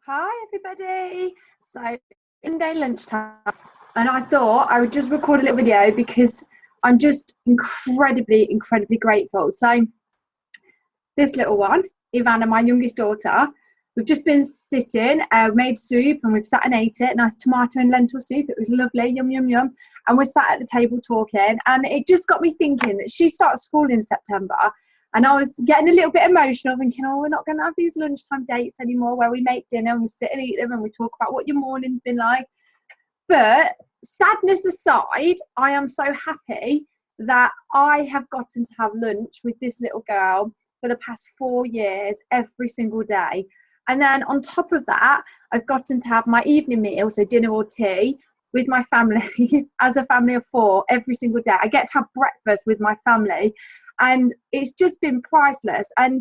Hi everybody. So in day lunchtime, and I thought I would just record a little video because I'm just incredibly grateful. So this little one, Ivana, my youngest daughter, we've just been sitting, made soup and we've sat and ate it. Nice tomato and lentil soup. It was lovely, yum yum yum. And we're sat at the table talking, and it just got me thinking that she starts school in September. And I was getting a little bit emotional, thinking, oh, we're not going to have these lunchtime dates anymore where we make dinner and we sit and eat them and we talk about what your morning's been like. But sadness aside, I am so happy that I have gotten to have lunch with this little girl for the past 4 years, every single day. And then on top of that, I've gotten to have my evening meal, so dinner or tea, with my family as a family of 4 every single day. I get to have breakfast with my family. And it's just been priceless. And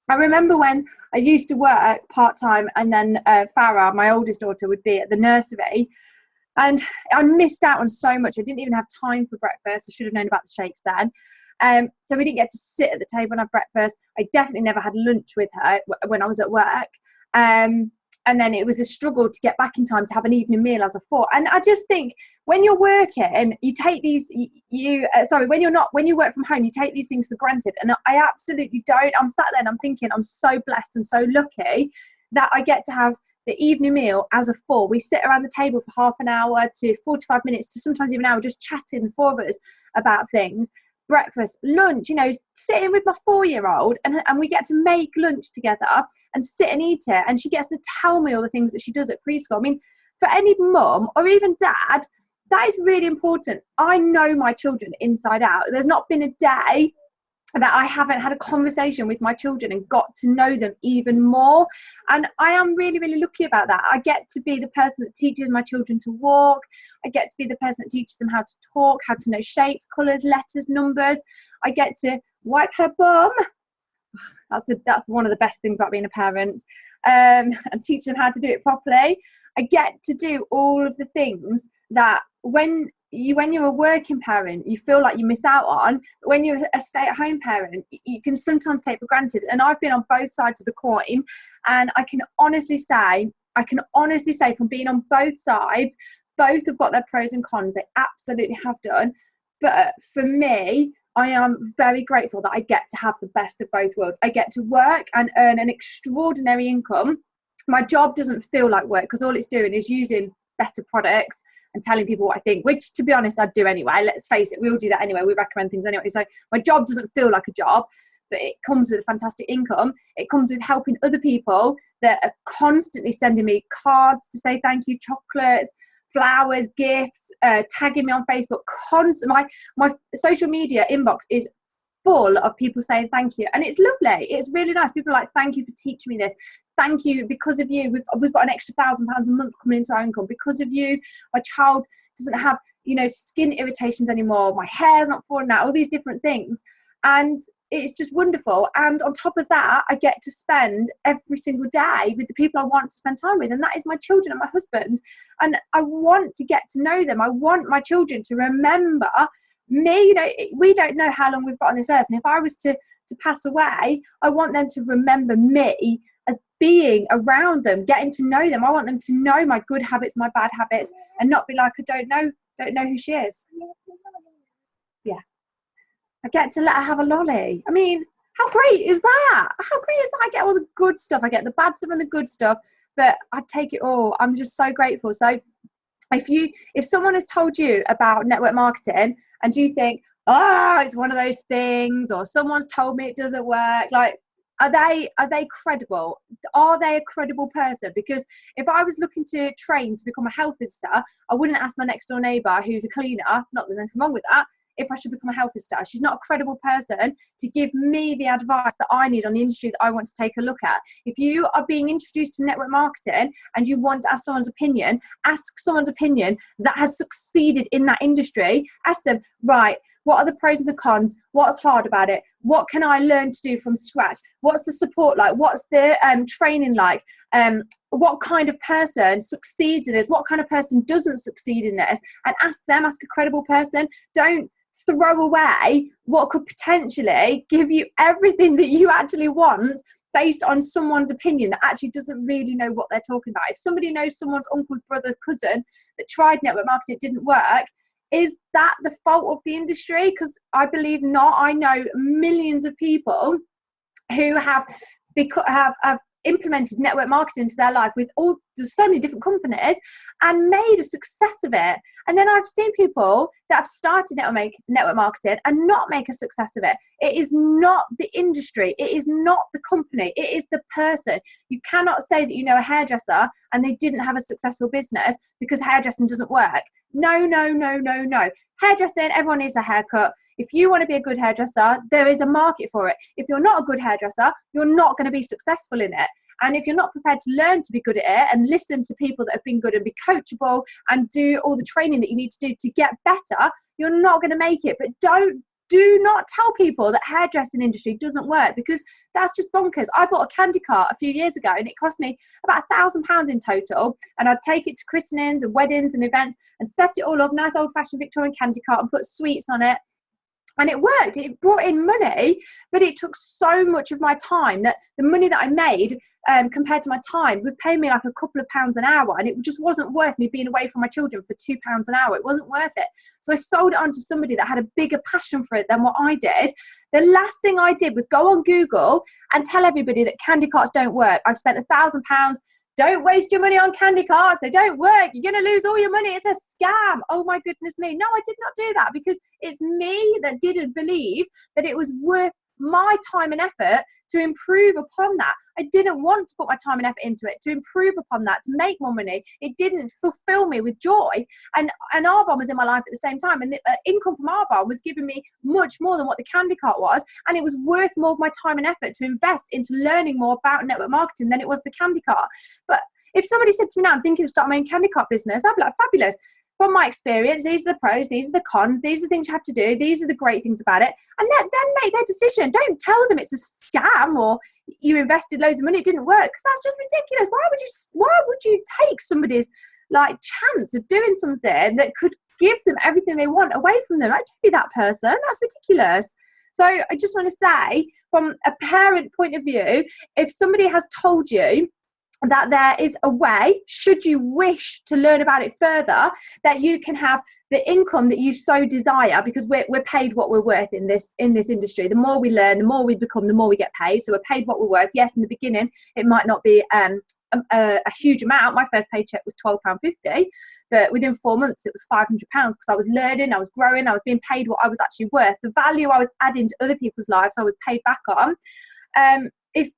I remember when I used to work part-time, and then Farah, my oldest daughter, would be at the nursery, and I missed out on so much. I didn't even have time for breakfast. I should have known about the shakes then. So we didn't get to sit at the table and have breakfast. I definitely never had lunch with her when I was at work. And then it was a struggle to get back in time to have an evening meal as a 4. And I just think when you're working, you take these, when you work from home, you take these things for granted. And I absolutely don't. I'm sat there and I'm thinking I'm so blessed and so lucky that I get to have the evening meal as a 4. We sit around the table for half an hour to 45 minutes to sometimes even an hour, just chatting, the 4 of us, about things. Breakfast, lunch, sitting with my 4-year-old, and we get to make lunch together and sit and eat it, and she gets to tell me all the things that she does at preschool. I mean, for any mum or even dad, that is really important. I know my children inside out. There's not been a day that I haven't had a conversation with my children and got to know them even more. And I am really lucky about that. I get to be the person that teaches my children to walk. I get to be the person that teaches them how to talk, how to know shapes, colours, letters, numbers. I get to wipe her bum. That's one of the best things about being a parent, and teach them how to do it properly. I get to do all of the things that when you're a working parent, you feel like you miss out on. But when you're a stay-at-home parent, you can sometimes take for granted. And I've been on both sides of the coin, and I can honestly say from being on both sides, both have got their pros and cons. They absolutely have done. But for me, I am very grateful that I get to have the best of both worlds. I get to work and earn an extraordinary income. My job doesn't feel like work because all it's doing is using better products and telling people what I think, which, to be honest, I'd do anyway. Let's face it, we all do that anyway. We recommend things anyway. So my job doesn't feel like a job, but it comes with a fantastic income. It comes with helping other people that are constantly sending me cards to say thank you, chocolates, flowers, gifts, tagging me on Facebook. My social media inbox is full of people saying thank you, and it's lovely. It's really nice. People are like, thank you for teaching me this. Thank you, because of you we've got an extra £1,000 a month coming into our income. Because of you, my child doesn't have skin irritations anymore. My hair's not falling out. All these different things, and it's just wonderful. And on top of that, I get to spend every single day with the people I want to spend time with, and that is my children and my husband. And I want to get to know them. I want my children to remember me. We don't know how long we've got on this earth, and if I was to pass away, I want them to remember me as being around them, getting to know them. I want them to know my good habits, my bad habits, and not be like, I don't know who she is. Yeah, I get to let her have a lolly. I mean, how great is that? How great is that? I get all the good stuff. I get the bad stuff and the good stuff, but I take it all. I'm just so grateful. So if someone has told you about network marketing and you think, oh, it's one of those things, or someone's told me it doesn't work, like, are they credible? Are they a credible person? Because if I was looking to train to become a health visitor, I wouldn't ask my next door neighbour who's a cleaner, not that there's anything wrong with that, if I should become a health visitor. She's not a credible person to give me the advice that I need on the industry that I want to take a look at. If you are being introduced to network marketing and you want to ask someone's opinion, ask someone's opinion that has succeeded in that industry. Ask them, right, what are the pros and the cons? What's hard about it? What can I learn to do from scratch? What's the support like? What's the training like? What kind of person succeeds in this? What kind of person doesn't succeed in this? And ask a credible person. Don't throw away what could potentially give you everything that you actually want based on someone's opinion that actually doesn't really know what they're talking about. If somebody knows someone's uncle's brother, cousin that tried network marketing, it didn't work, is that the fault of the industry? Because I believe not. I know millions of people who have implemented network marketing into their life with there's so many different companies and made a success of it. And then I've seen people that have started network marketing and not make a success of it. It is not the industry. It is not the company. It is the person. You cannot say that you know a hairdresser and they didn't have a successful business because hairdressing doesn't work. No, no, no, no, no. Hairdressing, everyone needs a haircut. If you want to be a good hairdresser, there is a market for it. If you're not a good hairdresser, you're not going to be successful in it. And if you're not prepared to learn to be good at it and listen to people that have been good and be coachable and do all the training that you need to do to get better, you're not going to make it. But do not tell people that hairdressing industry doesn't work, because that's just bonkers. I bought a candy cart a few years ago and it cost me about £1,000 in total, and I'd take it to christenings and weddings and events and set it all up, nice old fashioned Victorian candy cart, and put sweets on it. And it worked. It brought in money, but it took so much of my time that the money that I made compared to my time was paying me like a couple of pounds an hour, and it just wasn't worth me being away from my children for £2 an hour. It wasn't worth it. So I sold it on to somebody that had a bigger passion for it than what I did. The last thing I did was go on Google and tell everybody that candy carts don't work. I've spent £1,000. Don't waste your money on candy carts. They don't work. You're going to lose all your money. It's a scam. Oh my goodness me. No, I did not do that, because it's me that didn't believe that it was worth my time and effort to improve upon that. I didn't want to put my time and effort into it to improve upon that, to make more money. It didn't fulfill me with joy. And Arbonne was in my life at the same time, and the income from Arbonne was giving me much more than what the candy cart was, and it was worth more of my time and effort to invest into learning more about network marketing than it was the candy cart. But if somebody said to me now, I'm thinking of starting my own candy cart business, I'd be like, fabulous. From my experience, these are the pros, these are the cons, these are the things you have to do, these are the great things about it, and let them make their decision. Don't tell them it's a scam or you invested loads of money, it didn't work, because that's just ridiculous. Why would you take somebody's like chance of doing something that could give them everything they want away from them? Don't be that person. That's ridiculous. So I just want to say, from a parent point of view, if somebody has told you that there is a way, should you wish to learn about it further, that you can have the income that you so desire, because we're paid what we're worth in this industry. The more we learn, the more we become, the more we get paid. So we're paid what we're worth. Yes, in the beginning it might not be a huge amount. My first paycheck was £12.50, but within 4 months it was £500, because I was learning, I was growing, I was being paid what I was actually worth. The value I was adding to other people's lives, I was paid back on. If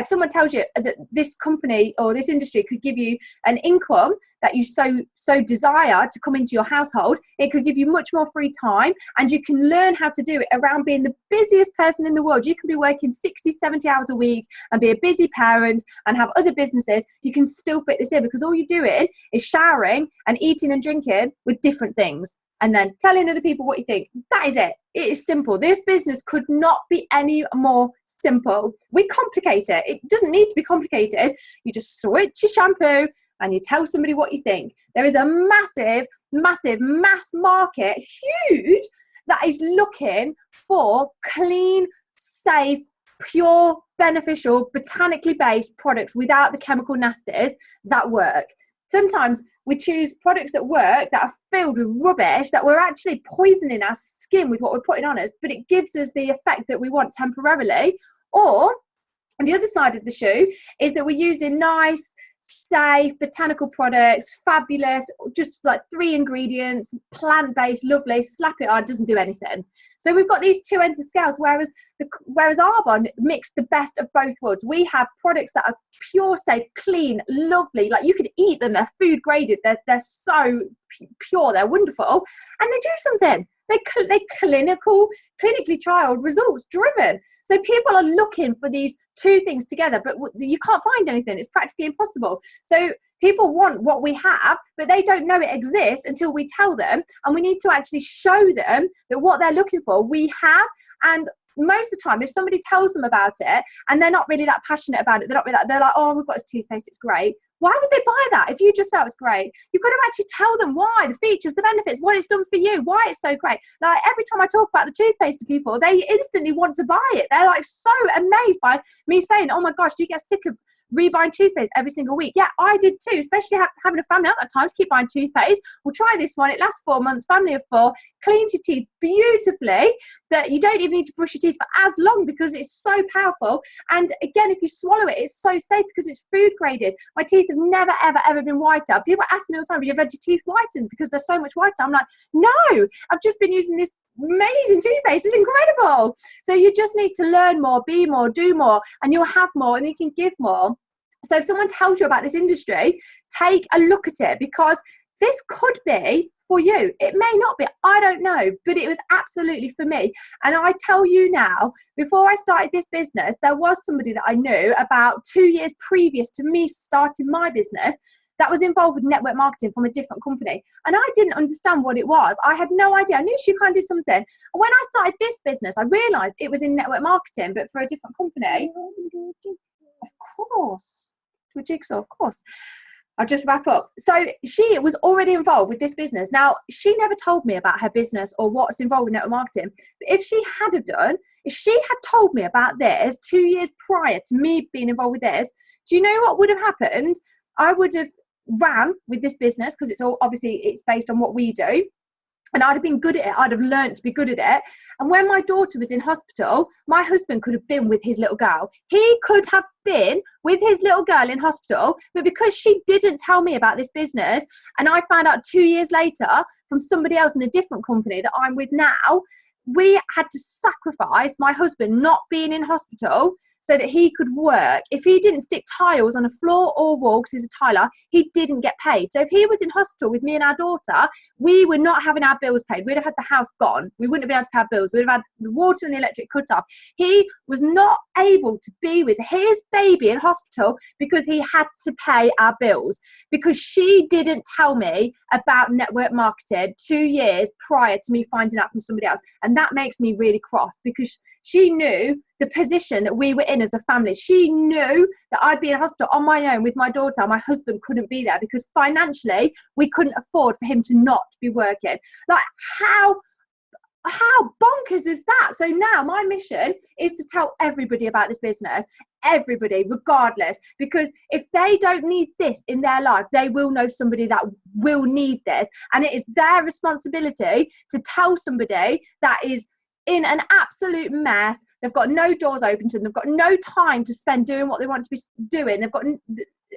someone tells you that this company or this industry could give you an income that you so desire to come into your household, it could give you much more free time, and you can learn how to do it around being the busiest person in the world. You can be working 60, 70 hours a week and be a busy parent and have other businesses. You can still fit this in, because all you're doing is showering and eating and drinking with different things, and then telling other people what you think. That is it. It is simple. This business could not be any more simple. We complicate it. It doesn't need to be complicated. You just switch your shampoo and you tell somebody what you think. There is a massive mass market, huge, that is looking for clean, safe, pure, beneficial, botanically based products without the chemical nasties that work. Sometimes we choose products that work that are filled with rubbish, that we're actually poisoning our skin with what we're putting on us, but it gives us the effect that we want temporarily. Or, and the other side of the shoe is that we're using nice, safe, botanical products, fabulous, just like 3 ingredients, plant-based, lovely, slap it on, doesn't do anything. So we've got these two ends of scales, whereas Arbonne mixed the best of both worlds. We have products that are pure, safe, clean, lovely, like you could eat them, they're food graded, they're so pure, they're wonderful, and they do something. They're clinically trialed, results driven. So people are looking for these two things together, but you can't find anything. It's practically impossible. So people want what we have, but they don't know it exists until we tell them. And we need to actually show them that what they're looking for, we have. And most of the time, if somebody tells them about it and they're not really that passionate about it, they're like, oh, we've got this toothpaste, it's great. Why would they buy that if you just say it's great? You've got to actually tell them why, the features, the benefits, what it's done for you, why it's so great. Like every time I talk about the toothpaste to people, they instantly want to buy it. They're like so amazed by me saying, oh my gosh, do you get sick of rebuying toothpaste every single week? Yeah, I did too, especially having a family at that time to keep buying toothpaste. We'll try this one, it lasts 4 months, family of 4, cleans your teeth beautifully, that you don't even need to brush your teeth for as long because it's so powerful. And again, if you swallow it, it's so safe because it's food graded. My teeth have never ever been whiter. People ask me all the time, have you ever had your teeth whitened because they're so much whiter? I'm like, no, I've just been using this amazing toothpaste. It's incredible. So you just need to learn more, be more, do more, and you'll have more and you can give more. So if someone tells you about this industry, take a look at it, because this could be for you. It may not be, I don't know, but it was absolutely for me. And I tell you now, before I started this business, there was somebody that I knew about 2 years previous to me starting my business that was involved with network marketing from a different company. And I didn't understand what it was. I had no idea. I knew she kind of did something. And when I started this business, I realized it was in network marketing, but for a different company. Of course. To a jigsaw, of course. I'll just wrap up. So she was already involved with this business. Now, she never told me about her business or what's involved with network marketing. But if she had have done, if she had told me about this 2 years prior to me being involved with this, do you know what would have happened? I would have ran with this business, because it's all obviously it's based on what we do. And I'd have been good at it. I'd have learned to be good at it. And when my daughter was in hospital, my husband could have been with his little girl. He could have been with his little girl in hospital, but because she didn't tell me about this business, and I found out 2 years later from somebody else in a different company that I'm with now, we had to sacrifice my husband not being in hospital so that he could work. If he didn't stick tiles on a floor or wall, because he's a tiler, he didn't get paid. So if he was in hospital with me and our daughter, we were not having our bills paid. We'd have had the house gone. We wouldn't have been able to pay our bills. We'd have had the water and the electric cut off. He was not able to be with his baby in hospital because he had to pay our bills, because she didn't tell me about network marketing 2 years prior to me finding out from somebody else. And that makes me really cross, because she knew the position that we were in as a family. She knew that I'd be in hospital on my own with my daughter. My husband couldn't be there because financially we couldn't afford for him to not be working. Like, how bonkers is that? So now my mission is to tell everybody about this business, everybody, regardless, because if they don't need this in their life, they will know somebody that will need this. And it is their responsibility to tell somebody that is in an absolute mess. They've got no doors open to them. They've got no time to spend doing what they want to be doing. They've got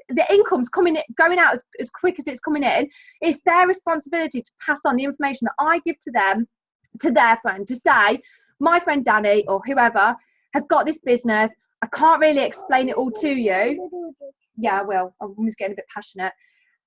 the income's going out as quick as it's coming in. It's their responsibility to pass on the information that I give to them, to their friend, to say, my friend Danny or whoever has got this business. I can't really explain it all to you. Yeah, I will. I'm just getting a bit passionate.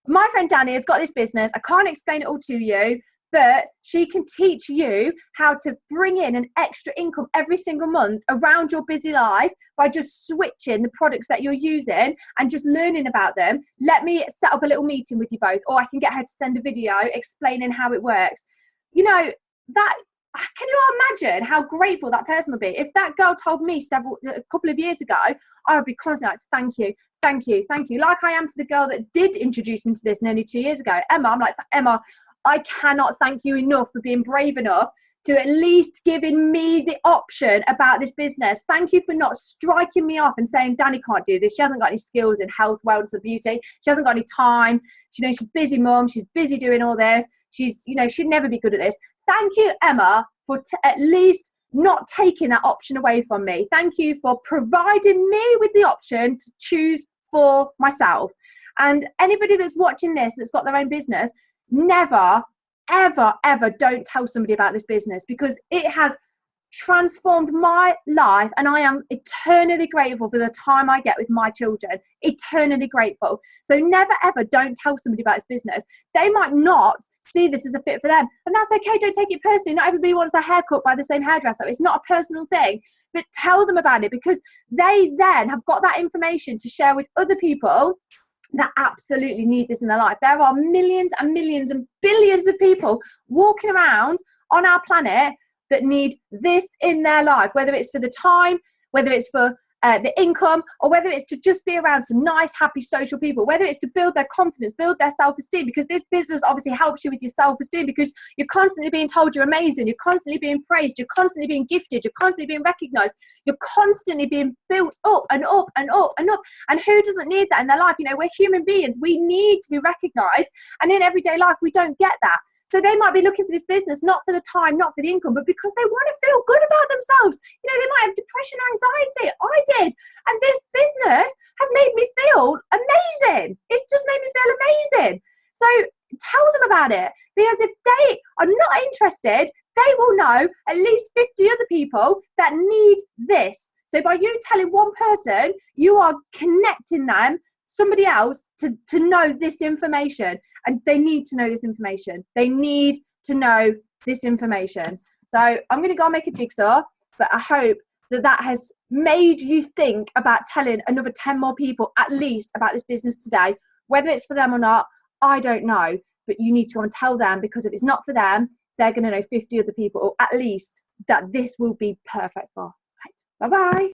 My friend Danny has got this business. I can't explain it all to you, but she can teach you how to bring in an extra income every single month around your busy life by just switching the products that you're using and just learning about them. Let me set up a little meeting with you both, or I can get her to send a video explaining how it works. You know, that, can you imagine how grateful that person would be? If that girl told me a couple of years ago, I would be constantly like, thank you, thank you, thank you. Like I am to the girl that did introduce me to this nearly 2 years ago, Emma. I'm like, Emma, I cannot thank you enough for being brave enough to at least giving me the option about this business. Thank you for not striking me off and saying, Danny can't do this. She hasn't got any skills in health, wellness, and beauty. She hasn't got any time. She's busy mum. She's busy doing all this. She'd never be good at this. Thank you, Emma, for at least not taking that option away from me. Thank you for providing me with the option to choose for myself. And anybody that's watching this that's got their own business, never, ever don't tell somebody about this business, because it has transformed my life, and I am eternally grateful for the time I get with my children. Eternally grateful. So never ever don't tell somebody about this business. They might not see this as a fit for them, and that's okay. Don't take it personally. Not everybody wants their hair cut by the same hairdresser. It's not a personal thing, but tell them about it, because they then have got that information to share with other people that absolutely need this in their life. There are millions and millions and billions of people walking around on our planet that need this in their life, whether it's for the time, whether it's for the income, or whether it's to just be around some nice, happy, social people, whether it's to build their confidence, build their self-esteem, because this business obviously helps you with your self-esteem, because you're constantly being told you're amazing, you're constantly being praised, you're constantly being gifted, you're constantly being recognized, you're constantly being built up and up and up and up. And who doesn't need that in their life? You know, we're human beings, we need to be recognized, and in everyday life we don't get that. So they might be looking for this business, not for the time, not for the income, but because they want to feel good about themselves. You know, they might have depression or anxiety. I did. And this business has made me feel amazing. It's just made me feel amazing. So tell them about it, because if they are not interested, they will know at least 50 other people that need this. So by you telling one person, you are connecting them, somebody else, to know this information, and they need to know this information. They need to know this information. So I'm going to go and make a jigsaw, but I hope that that has made you think about telling another 10 more people at least about this business today. Whether it's for them or not, I don't know, but you need to go and tell them, because if it's not for them, they're going to know 50 other people, or at least that this will be perfect for. Right. Bye-bye.